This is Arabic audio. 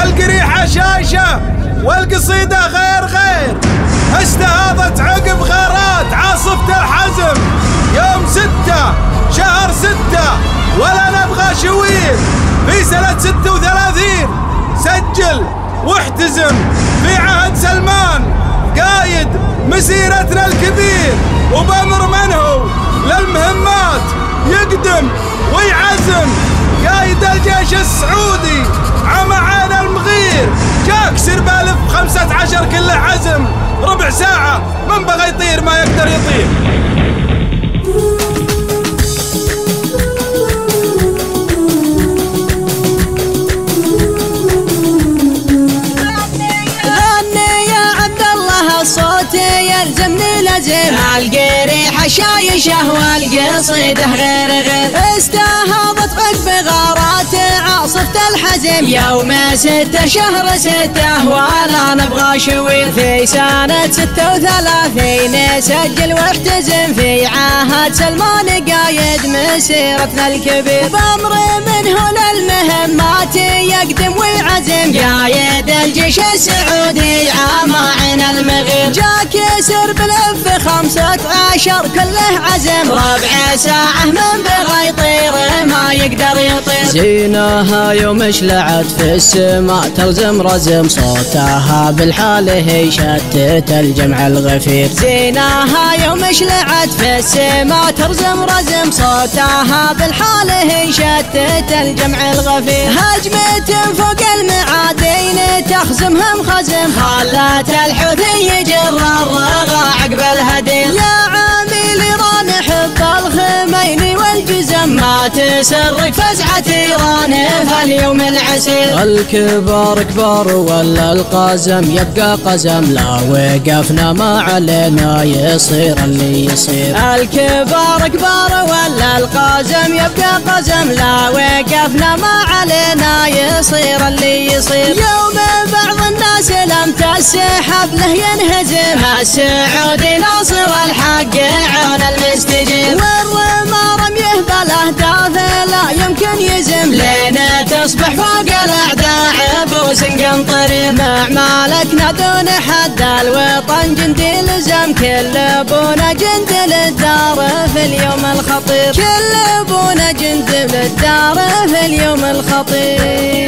القريحة شايشة والقصيدة غير استهاضت عقب غارات عاصفة الحزم يوم 6 شهر 6 ولا نبغى شوير في سنة 36 سجل واحتزم في عهد سلمان قايد مسيرتنا الكبير وبأمر من هو للمهمات يقدم ويعزم قايد الجيش السعودي عمعان المغير جاك سربالف 15 كله عزم ربع ساعة من بغى يطير ما يقدر يطير. يلزمني لازم القريحة شايشة والقصيدة غير استهاضت عقب غارات عاصفة الحزم يوم 6 شهر 6 ولا نبغى شوير في سنة 36 سجل واحتزم في عهد سلمان قايد مسيرتنا الكبير بأمر منه للمهمات يقدم ويعزم قايد الجيش السعودي عمعن المغير جاك يسر بلف 15 كله عزم ربع ساعة من بغى يطير ما يقدر يطير. زينها يوم شلعت في السماء ترزم رزم صوتها بالحاله شتت الجمع الغفير. زينها يوم شلعت في السماء ترزم رزم صوتها بالحاله شتت الجمع الغفير. هجمة فوق المعادين تخزمهم خزم خلت الحوثي يجر الرغى عقب الهدير. يا عامل ايران حب الخميني والجزم ما تسرق فزعة ايران في اليوم العسير. الكبار كبار ولا القزم يبقى قزم لا وقفنا ما علينا يصير اللي يصير. الكبار كبار ولا القزم يبقى قزم لا وقفنا ما علينا يصير اللي يصير. يوم بعض الناس لم تسحب له ينهزم السعودي ناصر الحق عون المستجيب. والرمى رميه بالاهداف لا يمكن يزم لين تصبح فوق الاعداء عبوس قنطرير. مع مالكنا دون حد الوطن جندي لزم كل ابونا جند للدار في اليوم الخطير. كل ابونا جند للدار في اليوم الخطير.